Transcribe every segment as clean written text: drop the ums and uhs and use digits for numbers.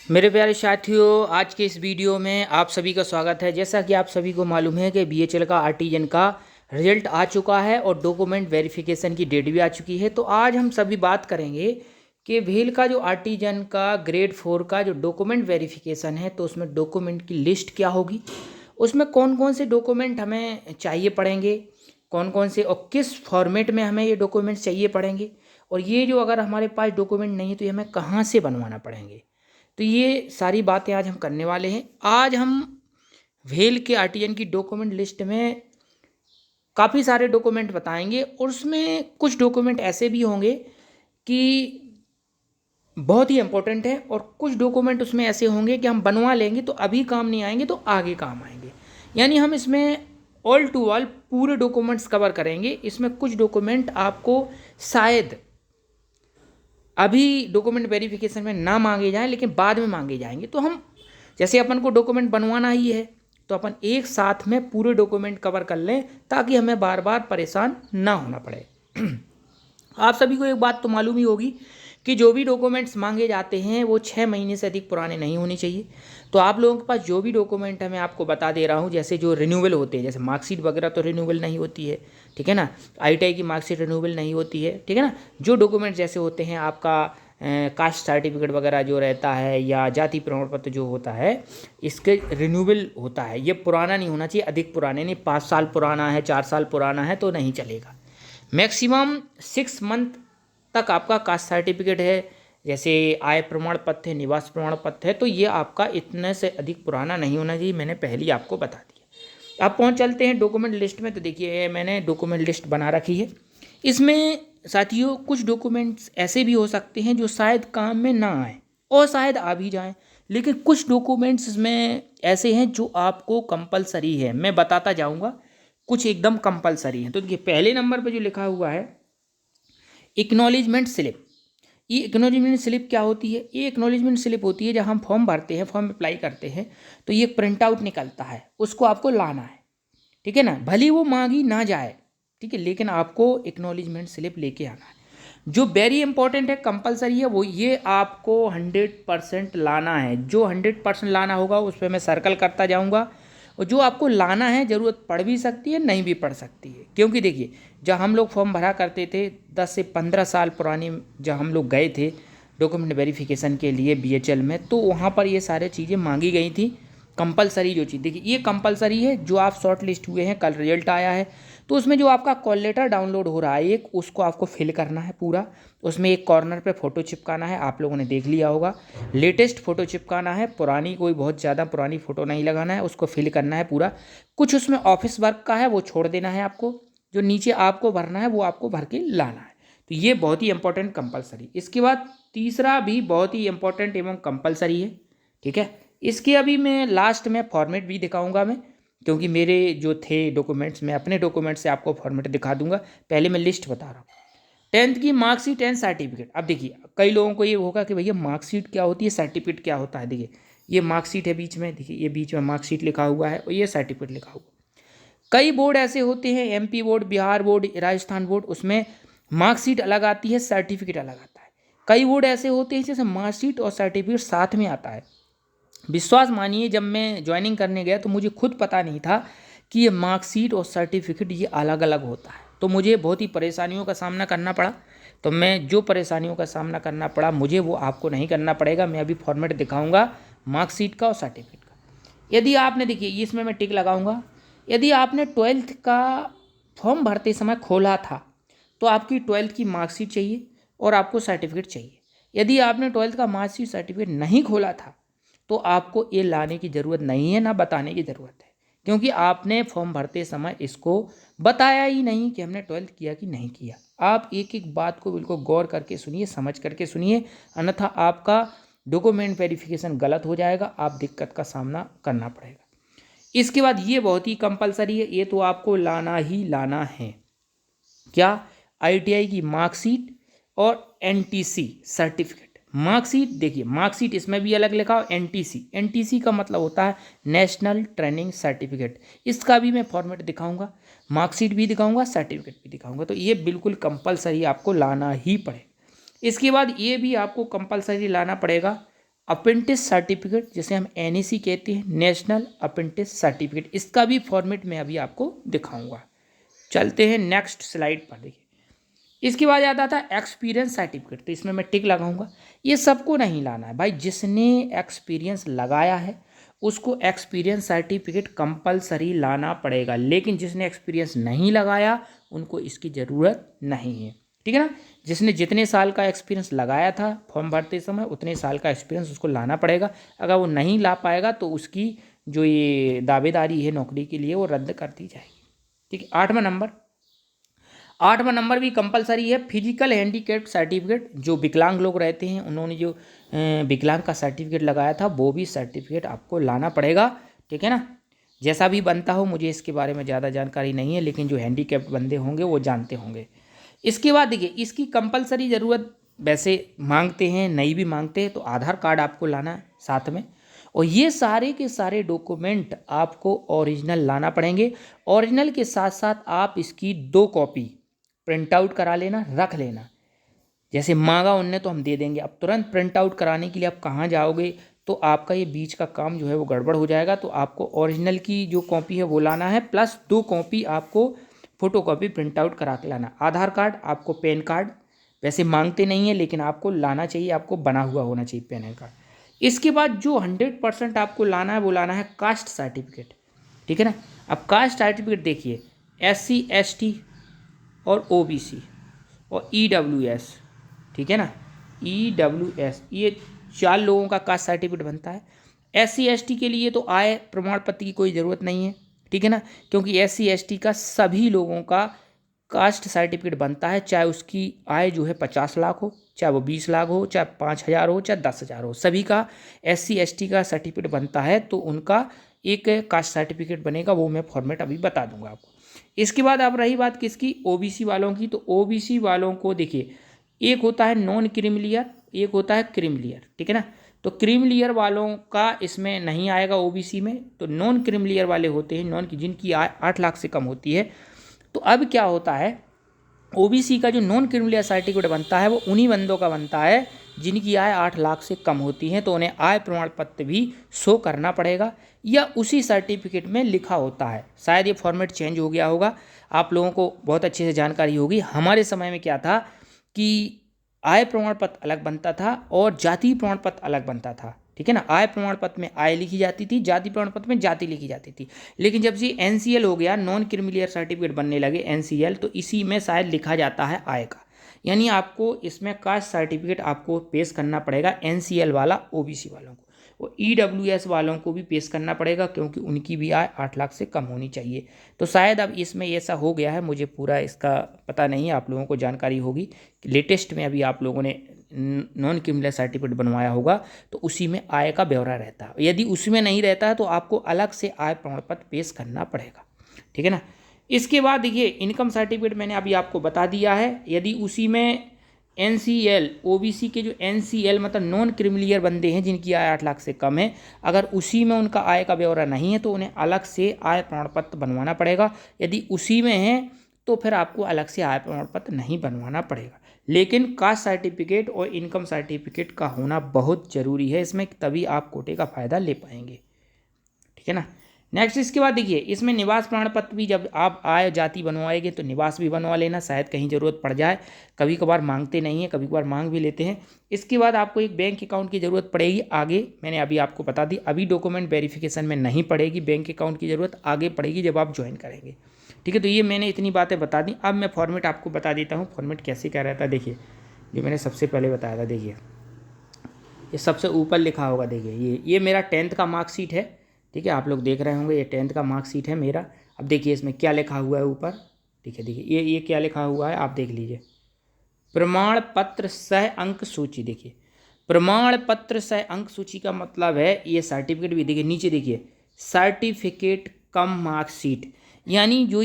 मेरे प्यारे साथियों, आज के इस वीडियो में आप सभी का स्वागत है। जैसा कि आप सभी को मालूम है कि बीएचएल का आर्टिजन का रिजल्ट आ चुका है और डॉक्यूमेंट वेरिफिकेशन की डेट भी आ चुकी है। तो आज हम सभी बात करेंगे कि भेल का जो आर्टिजन का ग्रेड 4 का जो डॉक्यूमेंट वेरिफिकेशन है, तो उसमें डॉक्यूमेंट की लिस्ट क्या होगी, उसमें कौन कौन से डॉक्यूमेंट हमें चाहिए पड़ेंगे, कौन कौन से और किस फॉर्मेट में हमें ये डॉक्यूमेंट चाहिए पड़ेंगे, और ये जो अगर हमारे पास डॉक्यूमेंट नहीं है तो ये हमें कहाँ से बनवाना पड़ेंगे। तो ये सारी बातें आज हम करने वाले हैं। आज हम भेल के आर्टिजन की डॉक्यूमेंट लिस्ट में काफ़ी सारे डॉक्यूमेंट बताएंगे और उसमें कुछ डॉक्यूमेंट ऐसे भी होंगे कि बहुत ही इंपॉर्टेंट है, और कुछ डॉक्यूमेंट उसमें ऐसे होंगे कि हम बनवा लेंगे तो अभी काम नहीं आएंगे तो आगे काम आएंगे। यानी हम इसमें ऑल टू ऑल पूरे डॉक्यूमेंट्स कवर करेंगे। इसमें कुछ डॉक्यूमेंट आपको शायद अभी डॉक्यूमेंट वेरिफिकेशन में ना मांगे जाएं, लेकिन बाद में मांगे जाएंगे। तो हम जैसे अपन को डॉक्यूमेंट बनवाना ही है तो अपन एक साथ में पूरे डॉक्यूमेंट कवर कर लें ताकि हमें बार बार परेशान ना होना पड़े। आप सभी को एक बात तो मालूम ही होगी कि जो भी डॉक्यूमेंट्स मांगे जाते हैं वो 6 महीने से अधिक पुराने नहीं होने चाहिए। तो आप लोगों के पास जो भी डॉक्यूमेंट है मैं आपको बता दे रहा हूँ, जैसे जो रिन्यूअल होते हैं, जैसे मार्कशीट वगैरह तो रिन्यूअल नहीं होती है, ठीक है ना। आईटीआई की मार्कशीट रिन्यूअल नहीं होती है, ठीक है ना। जो डॉक्यूमेंट जैसे होते हैं आपका कास्ट सर्टिफिकेट वगैरह जो रहता है या जाति प्रमाण पत्र जो होता है, इसके रिन्यूअल होता है। ये पुराना नहीं होना चाहिए, अधिक पुराने नहीं। 5 साल पुराना है, 4 साल पुराना है तो नहीं चलेगा। मैक्सिमम 6 मंथ तक आपका कास्ट सर्टिफिकेट है, जैसे आय प्रमाण पत्र है, निवास प्रमाण पत्र है, तो ये आपका इतने से अधिक पुराना नहीं होना चाहिए। मैंने पहले ही आपको बता दिया। अब पहुंच चलते हैं डॉक्यूमेंट लिस्ट में। तो देखिए मैंने डॉक्यूमेंट लिस्ट बना रखी है। इसमें साथियों कुछ डॉक्यूमेंट्स ऐसे भी हो सकते हैं जो शायद काम में ना आए और शायद आ भी जाएं, लेकिन कुछ डॉक्यूमेंट्स इसमें ऐसे हैं जो आपको कंपलसरी है। मैं बताता जाऊंगा, कुछ एकदम कंपलसरी है। तो देखिए पहले नंबर पे जो लिखा हुआ है एक्नॉलेजमेंट स्लिप। ये एक्नॉलेजमेंट स्लिप क्या होती है? ये एक्नॉलेजमेंट स्लिप होती है जब हम फॉर्म भरते हैं, फॉर्म अप्लाई करते हैं, तो ये प्रिंट आउट निकलता है, उसको आपको लाना है, ठीक है ना। भले वो मांगी ना जाए, ठीक है, लेकिन आपको एक्नॉलेजमेंट स्लिप लेके आना है। जो वेरी इंपॉर्टेंट है, कंपलसरी है, वो ये आपको 100% लाना है। जो 100% लाना होगा उस पर मैं सर्कल करता जाऊंगा, और जो आपको लाना है ज़रूरत पड़ भी सकती है, नहीं भी पड़ सकती है। क्योंकि देखिए जब हम लोग फॉर्म भरा करते थे 10 से 15 साल पुरानी, जब हम लोग गए थे डॉक्यूमेंट वेरिफिकेशन के लिए बीएचएल में, तो वहाँ पर ये सारी चीज़ें मांगी गई थी। कंपलसरी जो चीज़, देखिए ये कंपलसरी है। जो आप शॉर्ट लिस्ट हुए हैं, कल रिजल्ट आया है, तो उसमें जो आपका कॉल लेटर डाउनलोड हो रहा है एक, उसको आपको फिल करना है पूरा। उसमें एक कॉर्नर पे फ़ोटो चिपकाना है, आप लोगों ने देख लिया होगा। लेटेस्ट फ़ोटो चिपकाना है, पुरानी कोई बहुत ज़्यादा पुरानी फ़ोटो नहीं लगाना है, उसको फिल करना है पूरा। कुछ उसमें ऑफिस वर्क का है वो छोड़ देना है आपको, जो नीचे आपको भरना है वो आपको भर के लाना है। तो ये बहुत ही इंपॉर्टेंट कंपलसरी। इसके बाद तीसरा भी बहुत ही इंपॉर्टेंट एवं कंपलसरी है, ठीक है। इसके अभी मैं लास्ट में फॉर्मेट भी दिखाऊंगा मैं, क्योंकि मेरे जो थे डॉक्यूमेंट्स, मैं अपने डॉक्यूमेंट से आपको फॉर्मेट दिखा दूंगा। पहले मैं लिस्ट बता रहा हूँ। 10th की मार्कशीट एंड सर्टिफिकेट। अब देखिए कई लोगों को ये होगा कि भैया मार्कशीट क्या होती है, सर्टिफिकेट क्या होता है। देखिए ये मार्कशीट है बीच में, देखिए ये बीच में मार्कशीट लिखा हुआ है और ये सर्टिफिकेट लिखा हुआ है। कई बोर्ड ऐसे होते हैं, MP board, Bihar board, Rajasthan board, उसमें मार्कशीट अलग आती है, सर्टिफिकेट अलग आता है। कई बोर्ड ऐसे होते हैं जैसे मार्कशीट और सर्टिफिकेट साथ में आता है। विश्वास मानिए जब मैं ज्वाइनिंग करने गया तो मुझे खुद पता नहीं था कि ये मार्कशीट और सर्टिफिकेट ये अलग अलग होता है। तो मुझे बहुत ही परेशानियों का सामना करना पड़ा। तो मैं जो परेशानियों का सामना करना पड़ा मुझे, वो आपको नहीं करना पड़ेगा। मैं अभी फॉर्मेट दिखाऊंगा मार्कशीट का और सर्टिफिकेट का। यदि आपने, देखिए इसमें मैं टिक लगाऊंगा, यदि आपने 12th का फॉर्म भरते समय खोला था तो आपकी 12th की मार्कशीट चाहिए और आपको सर्टिफिकेट चाहिए। यदि आपने 12th का मार्कशीट सर्टिफिकेट नहीं खोला था तो आपको ये लाने की ज़रूरत नहीं है, ना बताने की ज़रूरत है, क्योंकि आपने फॉर्म भरते समय इसको बताया ही नहीं कि हमने 12th किया कि नहीं किया। आप एक एक बात को बिल्कुल गौर करके सुनिए, समझ करके सुनिए, अन्यथा आपका डॉक्यूमेंट वेरिफिकेशन गलत हो जाएगा, आप दिक्कत का सामना करना पड़ेगा। इसके बाद ये बहुत ही कंपलसरी है, ये तो आपको लाना ही लाना है। क्या? आईटीआई की मार्कशीट और एनटीसी सर्टिफिकेट। मार्कशीट, देखिए मार्कशीट इसमें भी अलग लिखा हो, एनटीसी, एनटीसी का मतलब होता है नेशनल ट्रेनिंग सर्टिफिकेट। इसका भी मैं फॉर्मेट दिखाऊंगा, मार्कशीट भी दिखाऊंगा, सर्टिफिकेट भी दिखाऊंगा। तो ये बिल्कुल कंपलसरी आपको लाना ही पड़ेगा। इसके बाद ये भी आपको कंपलसरी लाना पड़ेगा अप्रेंटिस सर्टिफिकेट, जिसे हम NAC कहते हैं, नेशनल अप्रेंटिस सर्टिफिकेट, इसका भी फॉर्मेट मैं अभी आपको दिखाऊंगा। चलते हैं नेक्स्ट स्लाइड पर। देखिए इसके बाद आता था एक्सपीरियंस सर्टिफिकेट, तो इसमें मैं टिक लगाऊंगा। ये सबको नहीं लाना है भाई, जिसने एक्सपीरियंस लगाया है उसको एक्सपीरियंस सर्टिफिकेट कंपलसरी लाना पड़ेगा, लेकिन जिसने एक्सपीरियंस नहीं लगाया उनको इसकी ज़रूरत नहीं है, ठीक है ना। जिसने जितने साल का एक्सपीरियंस लगाया था फॉर्म भरते समय उतने साल का एक्सपीरियंस उसको लाना पड़ेगा। अगर वो नहीं ला पाएगा तो उसकी जो ये दावेदारी है नौकरी के लिए वो रद्द कर दी जाएगी, ठीक है। 8वां नंबर भी कंपलसरी है, फिजिकल हैंडीकैप सर्टिफिकेट। जो विकलांग लोग रहते हैं उन्होंने जो विकलांग का सर्टिफिकेट लगाया था वो भी सर्टिफिकेट आपको लाना पड़ेगा, ठीक है ना। जैसा भी बनता हो, मुझे इसके बारे में ज़्यादा जानकारी नहीं है, लेकिन जो हैंडीकैप बंदे होंगे वो जानते होंगे। इसके बाद देखिए इसकी कंपलसरी ज़रूरत वैसे मांगते हैं, नहीं भी मांगते हैं तो आधार कार्ड आपको लाना है साथ में, और ये सारे के सारे डॉक्यूमेंट आपको ओरिजिनल लाना पड़ेंगे। ओरिजिनल के साथ साथ आप इसकी 2 कॉपी प्रिंट आउट करा लेना, रख लेना। जैसे मांगा उनने तो हम दे देंगे, अब तुरंत प्रिंट आउट कराने के लिए आप कहाँ जाओगे तो आपका ये बीच का काम जो है वो गड़बड़ हो जाएगा। तो आपको ओरिजिनल की जो कॉपी है वो लाना है, प्लस 2 कॉपी आपको फ़ोटो कॉपी प्रिंट आउट करा के लाना। आधार कार्ड, आपको पैन कार्ड, वैसे मांगते नहीं है लेकिन आपको लाना चाहिए, आपको बना हुआ होना चाहिए पैन कार्ड। इसके बाद जो 100% आपको लाना है वो लाना है कास्ट सर्टिफिकेट, ठीक है ना। अब कास्ट सर्टिफिकेट देखिए SC ST और OBC और EWS, ठीक है ना, EWS, ये 4 लोगों का कास्ट सर्टिफिकेट बनता है। SC ST के लिए तो आय प्रमाण पत्र की कोई ज़रूरत नहीं है, ठीक है ना, क्योंकि SC ST का सभी लोगों का कास्ट सर्टिफिकेट बनता है, चाहे उसकी आय जो है 50 लाख हो, चाहे वो 20 लाख हो, चाहे 5,000 हो, चाहे 10,000 हो, सभी का SC ST का सर्टिफिकेट बनता है। तो उनका एक कास्ट सर्टिफिकेट बनेगा, वो मैं फॉर्मेट अभी बता दूंगा आपको। इसके बाद अब रही बात किसकी, OBC वालों की। तो OBC वालों को देखिए एक होता है नॉन क्रीमिलियर, एक होता है क्रीमिलियर, ठीक है ना। तो क्रीमिलियर वालों का इसमें नहीं आएगा OBC में, तो नॉन क्रीमिलियर वाले होते हैं जिनकी आय 8 लाख से कम होती है। तो अब क्या होता है, OBC का जो नॉन क्रीमिलियर सर्टिफिकेट बनता है वो उन्हीं बंदों का बनता है जिनकी आय 8 लाख से कम होती है, तो उन्हें आय प्रमाण पत्र भी शो करना पड़ेगा या उसी सर्टिफिकेट में लिखा होता है। शायद ये फॉर्मेट चेंज हो गया होगा, आप लोगों को बहुत अच्छे से जानकारी होगी। हमारे समय में क्या था कि आय प्रमाण पत्र अलग बनता था और जाति प्रमाण पत्र अलग बनता था, ठीक है ना। आय प्रमाण पत्र में आय लिखी जाती थी, जाति प्रमाण पत्र में जाति लिखी जाती थी। लेकिन जब से NCL हो गया, नॉन क्रीमिलियर सर्टिफिकेट बनने लगे NCL, तो इसी में शायद लिखा जाता है आय का, यानी आपको इसमें कास्ट सर्टिफिकेट आपको पेश करना पड़ेगा NCL वाला OBC वालों को, और EWS वालों को भी पेश करना पड़ेगा क्योंकि उनकी भी आय 8 लाख से कम होनी चाहिए। तो शायद अब इसमें ऐसा हो गया है, मुझे पूरा इसका पता नहीं है, आप लोगों को जानकारी होगी। लेटेस्ट में अभी आप लोगों ने नॉन क्रीमिलियर सर्टिफिकेट बनवाया होगा तो उसी में आय का ब्यौरा रहता है। यदि उसमें नहीं रहता है तो आपको अलग से आय प्रमाण पत्र पेश करना पड़ेगा, ठीक है ना। इसके बाद देखिए इनकम सर्टिफिकेट मैंने अभी आपको बता दिया है। यदि उसी में NCL OBC के जो NCL मतलब नॉन क्रीमिलियर बंदे हैं जिनकी आय 8 लाख से कम है, अगर उसी में उनका आय का ब्यौरा नहीं है तो उन्हें अलग से आय प्रमाण पत्र बनवाना पड़ेगा। यदि उसी में है तो फिर आपको अलग से आय प्रमाण पत्र नहीं बनवाना पड़ेगा। लेकिन कास्ट सर्टिफिकेट और इनकम सर्टिफिकेट का होना बहुत ज़रूरी है इसमें, तभी आप कोटे का फ़ायदा ले पाएंगे, ठीक है ना। नेक्स्ट इसके बाद देखिए इसमें निवास प्रमाण पत्र भी, जब आप आय जाति बनवाएंगे तो निवास भी बनवा लेना, शायद कहीं ज़रूरत पड़ जाए, कभी कभार मांगते नहीं हैं, कभी कभार मांग भी लेते हैं। इसके बाद आपको एक बैंक अकाउंट की ज़रूरत पड़ेगी, आगे मैंने अभी आपको बता दी। अभी डॉक्यूमेंट वेरिफिकेशन में नहीं पड़ेगी, बैंक अकाउंट की ज़रूरत आगे पड़ेगी जब आप ज्वाइन करेंगे, ठीक है। तो ये मैंने इतनी बातें बता दी। अब मैं फॉर्मेट आपको बता देता हूँ, फॉर्मेट कैसे क्या रहता है। देखिए जो मैंने सबसे पहले बताया था, देखिए ये सबसे ऊपर लिखा होगा, देखिए ये मेरा 10th का मार्कशीट है, ठीक है। आप लोग देख रहे होंगे ये 10th का मार्कशीट है मेरा। अब देखिए इसमें क्या लिखा हुआ है ऊपर, ठीक है। देखिए ये क्या लिखा हुआ है आप देख लीजिए, प्रमाण पत्र सह अंक सूची। देखिए प्रमाण पत्र सह अंक सूची का मतलब है ये सर्टिफिकेट भी। देखिए नीचे देखिए सर्टिफिकेट कम मार्कशीट, यानी जो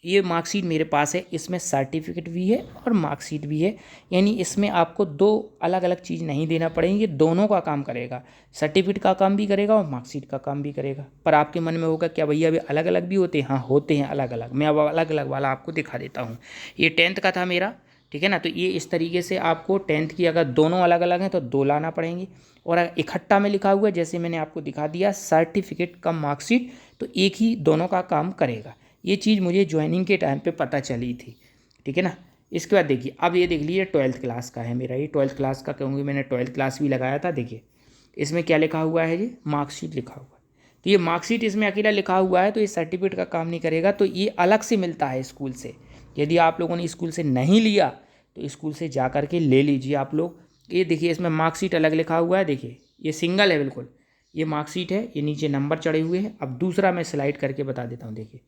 ये मार्कशीट मेरे पास है, इसमें सर्टिफिकेट भी है और मार्कशीट भी है, यानी इसमें आपको 2 अलग अलग चीज़ नहीं देना पड़ेगी, दोनों का काम करेगा, सर्टिफिकेट का काम भी करेगा और मार्कशीट का काम भी करेगा। पर आपके मन में होगा क्या भैया अभी अलग अलग भी होते हैं? हाँ होते हैं अलग अलग, मैं अब अलग अलग वाला आपको दिखा देता हूँ। ये 10th का था मेरा, ठीक है ना। तो ये इस तरीके से आपको 10th की अगर दोनों अलग अलग हैं तो 2 लाना पड़ेंगे, और अगर इकट्ठा में लिखा हुआ है जैसे मैंने आपको दिखा दिया सर्टिफिकेट कम मार्कशीट, तो एक ही दोनों का काम करेगा। ये चीज़ मुझे ज्वाइनिंग के टाइम पे पता चली थी, ठीक है ना। इसके बाद देखिए, अब ये देख लीजिए 12th क्लास का है मेरा, ये 12th क्लास का क्योंकि मैंने 12th क्लास भी लगाया था। देखिए इसमें क्या लिखा हुआ है, ये मार्कशीट लिखा हुआ है। तो ये मार्कशीट इसमें अकेला लिखा हुआ है, तो ये सर्टिफिकेट का काम नहीं करेगा, तो ये अलग से मिलता है स्कूल से। यदि आप लोगों ने स्कूल से नहीं लिया तो स्कूल से जा कर के ले लीजिए आप लोग। ये देखिए इसमें मार्कशीट अलग लिखा हुआ है, देखिए ये सिंगल है बिल्कुल, ये मार्कशीट है, ये नीचे नंबर चढ़े हुए हैं। अब दूसरा मैं स्लाइड करके बता देता हूँ, देखिए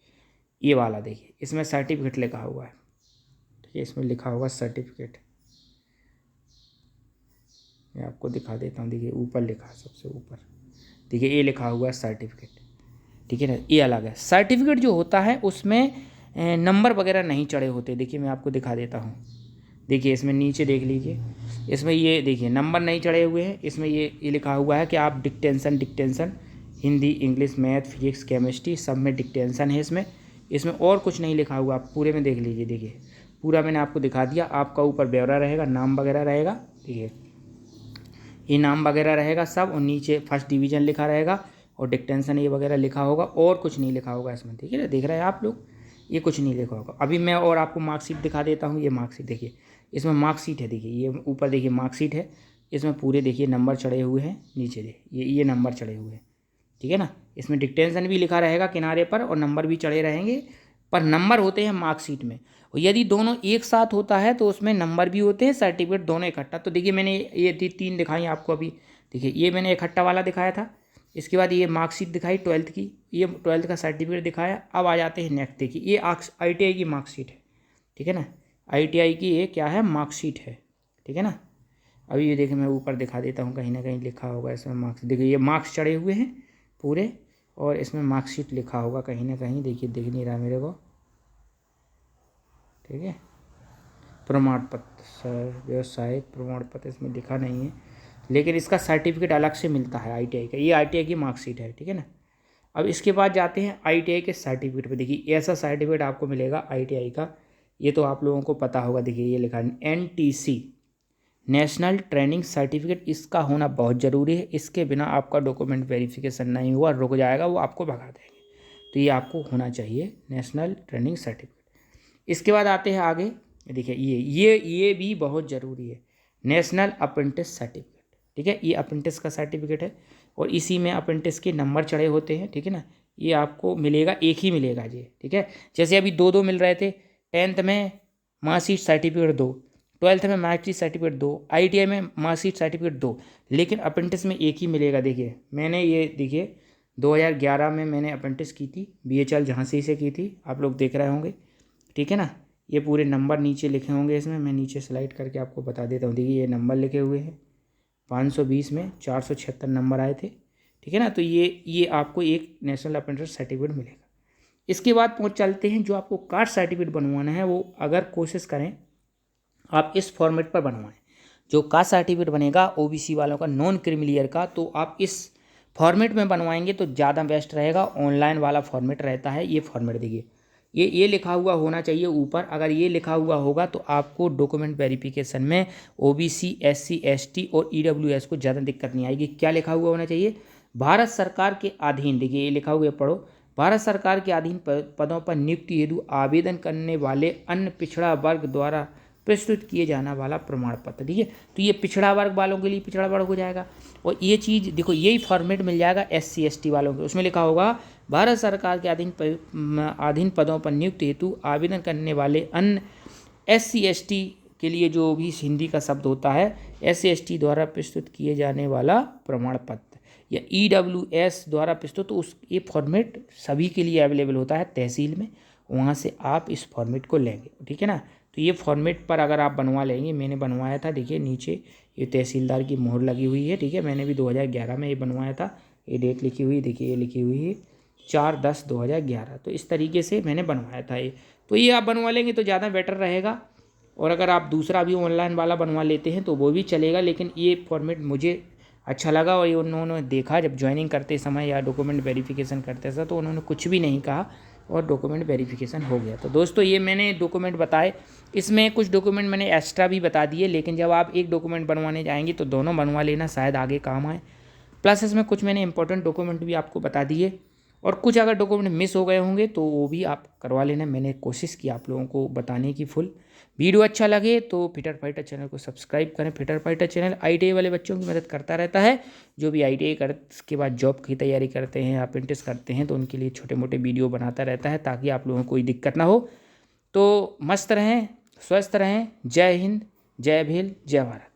ये वाला देखिए इसमें सर्टिफिकेट लिखा हुआ है, ठीक है, इसमें लिखा हुआ सर्टिफिकेट, मैं आपको दिखा देता हूँ। देखिए ऊपर लिखा है, सबसे ऊपर देखिए ये लिखा हुआ है सर्टिफिकेट, ठीक है ना। ये अलग है। सर्टिफिकेट जो होता है उसमें नंबर वगैरह नहीं चढ़े होते। देखिए मैं आपको दिखा देता हूँ, देखिए इसमें नीचे देख लीजिए, इसमें ये देखिए नंबर नहीं चढ़े हुए हैं। इसमें ये लिखा हुआ है कि आप distinction Hindi, English, math, physics, chemistry सब में डिक्टेंसन है इसमें और कुछ नहीं लिखा हुआ। आप पूरे में देख लीजिए, देखिए पूरा मैंने आपको दिखा दिया। आपका ऊपर ब्यौरा रहेगा, नाम वगैरह रहेगा, देखिए ये नाम वगैरह रहेगा सब, और नीचे फर्स्ट डिवीज़न लिखा रहेगा और डिक्टेंसन ये वगैरह लिखा होगा, और कुछ नहीं लिखा होगा इसमें, ठीक है ना। देख रहे हैं आप लोग, ये कुछ नहीं लिखा होगा। अभी मैं और आपको मार्कशीट दिखा देता हूँ। ये मार्कशीट देखिए, इसमें मार्कशीट है, देखिए ये ऊपर देखिए मार्कशीट है, इसमें पूरे देखिए नंबर चढ़े हुए हैं, नीचे देखिए ये नंबर चढ़े हुए हैं, ठीक है ना। इसमें डिक्टेंसन भी लिखा रहेगा किनारे पर और नंबर भी चढ़े रहेंगे, पर नंबर होते हैं मार्कशीट में। और यदि दोनों एक साथ होता है तो उसमें नंबर भी होते हैं, सर्टिफिकेट दोनों इकट्ठा। तो देखिए मैंने ये 3 दिखाई आपको अभी, देखिए ये मैंने इकट्ठा वाला दिखाया था, इसके बाद ये मार्कशीट दिखाई 12th की, ये 12th का सर्टिफिकेट दिखाया। अब आ जाते हैं नेक्स्ट, देखिए ये ITI की मार्कशीट है, ठीक है ना। ITI की ये क्या है, मार्कशीट है, ठीक है ना। अभी ये देखिए मैं ऊपर दिखा देता हूँ, कहीं ना कहीं लिखा होगा इसमें मार्क्स, देखिए ये मार्क्स चढ़े हुए हैं पूरे, और इसमें मार्कशीट लिखा होगा कहीं ना कहीं, देखिए दिख नहीं रहा मेरे को, ठीक है। प्रमाण पत्र, सर व्यवसायिक प्रमाण पत्र इसमें लिखा नहीं है, लेकिन इसका सर्टिफिकेट अलग से मिलता है ITI का, ये ITI की मार्कशीट है, ठीक है ना। अब इसके बाद जाते हैं ITI के सर्टिफिकेट पे। देखिए ऐसा सर्टिफिकेट आपको मिलेगा ITI का, ये तो आप लोगों को पता होगा। देखिए ये लिखा है NTC, नेशनल ट्रेनिंग सर्टिफिकेट, इसका होना बहुत ज़रूरी है। इसके बिना आपका डॉक्यूमेंट वेरिफिकेशन नहीं हुआ, रुक जाएगा, वो आपको भगा देंगे। तो ये आपको होना चाहिए नेशनल ट्रेनिंग सर्टिफिकेट। इसके बाद आते हैं आगे, देखिए ये भी बहुत ज़रूरी है, नेशनल अप्रेंटिस सर्टिफिकेट, ठीक है। ये अप्रेंटिस का सर्टिफिकेट है और इसी में अप्रेंटिस के नंबर चढ़े होते हैं, ठीक है ना। ये आपको मिलेगा, एक ही मिलेगा ये, ठीक है। जैसे अभी 2 मिल रहे थे, 10th में मार्कशीट सर्टिफिकेट 2, 12th में मार्कशीट सर्टिफिकेट 2, ITI में मार्कशीट सर्टिफिकेट 2, लेकिन अप्रेंटिस में एक ही मिलेगा। देखिए मैंने ये देखिए 2011 में मैंने अप्रेंटिस की थी, BHL झांसी से की थी, आप लोग देख रहे होंगे, ठीक है ना। ये पूरे नंबर नीचे लिखे होंगे, इसमें मैं नीचे स्लाइड करके आपको बता देता हूँ। देखिए ये नंबर लिखे हुए हैं, 520 में 476 नंबर आए थे, ठीक है ना। तो ये आपको एक नेशनल अप्रेंटिस सर्टिफिकेट मिलेगा। इसके बाद पहुँच चलते हैं, जो आपको कास्ट सर्टिफिकेट बनवाना है, वो अगर कोशिश करें आप इस फॉर्मेट पर बनवाएं। जो कास्ट सर्टिफिकेट बनेगा OBC वालों का, नॉन क्रीमिलियर का, तो आप इस फॉर्मेट में बनवाएंगे तो ज़्यादा बेस्ट रहेगा। ऑनलाइन वाला फॉर्मेट रहता है, ये फॉर्मेट देखिए, ये लिखा हुआ होना चाहिए ऊपर। अगर ये लिखा हुआ होगा तो आपको डॉक्यूमेंट वेरिफिकेशन में OBC, SC, ST और EWS को ज़्यादा दिक्कत नहीं आएगी। क्या लिखा हुआ होना चाहिए, भारत सरकार के अधीन, देखिए ये लिखा हुआ है, पढ़ो, भारत सरकार के अधीन पदों पर नियुक्ति हेतु आवेदन करने वाले अन्य पिछड़ा वर्ग द्वारा प्रस्तुत किए जाने वाला प्रमाण पत्र, ठीक है। तो ये पिछड़ा वर्ग वालों के लिए पिछड़ा वर्ग हो जाएगा, और ये चीज़ देखो यही फॉर्मेट मिल जाएगा SC, ST वालों के। उसमें लिखा होगा भारत सरकार के अधीन पदों पर नियुक्ति हेतु आवेदन करने वाले अन्य SC, ST के लिए जो भी हिंदी का शब्द होता है, SC, ST द्वारा प्रस्तुत किए जाने वाला प्रमाण पत्र, या EWS द्वारा प्रस्तुत, तो उस ये फॉर्मेट सभी के लिए अवेलेबल होता है तहसील में, वहाँ से आप इस फॉर्मेट को लेंगे, ठीक है ना। तो ये फॉर्मेट पर अगर आप बनवा लेंगे, मैंने बनवाया था, देखिए नीचे ये तहसीलदार की मोहर लगी हुई है, ठीक है। मैंने भी 2011 में ये बनवाया था, ये डेट लिखी हुई, देखिए ये लिखी हुई है 4/10/2011। तो इस तरीके से मैंने बनवाया था ये। तो ये आप बनवा लेंगे तो ज़्यादा बेटर रहेगा। और अगर आप दूसरा भी ऑनलाइन वाला बनवा लेते हैं तो वो भी चलेगा, लेकिन ये फॉर्मेट मुझे अच्छा लगा। और ये उन्होंने देखा जब ज्वाइनिंग करते समय या डॉक्यूमेंट वेरिफिकेशन करते समय, तो उन्होंने कुछ भी नहीं कहा, और डॉक्यूमेंट वेरिफिकेशन हो गया। तो दोस्तों ये मैंने डॉक्यूमेंट बताए, इसमें कुछ डॉक्यूमेंट मैंने एक्स्ट्रा भी बता दिए, लेकिन जब आप एक डॉक्यूमेंट बनवाने जाएंगे तो दोनों बनवा लेना, शायद आगे काम आए। प्लस इसमें कुछ मैंने इंपॉर्टेंट डॉक्यूमेंट भी आपको बता दिए, और कुछ अगर डॉक्यूमेंट मिस हो गए होंगे तो वो भी आप करवा लेना। मैंने कोशिश की आप लोगों को बताने की फुल। वीडियो अच्छा लगे तो फिटर फाइटर चैनल को सब्सक्राइब करें। फिटर फाइटर चैनल ITI वाले बच्चों की मदद करता रहता है, जो भी ITI के बाद जॉब की तैयारी करते हैं, अप्रेंटिस करते हैं, तो उनके लिए छोटे मोटे वीडियो बनाता रहता है ताकि आप लोगों को कोई दिक्कत ना हो। तो मस्त रहें, स्वस्थ रहें। जय हिंद, जय भील, जय भारत।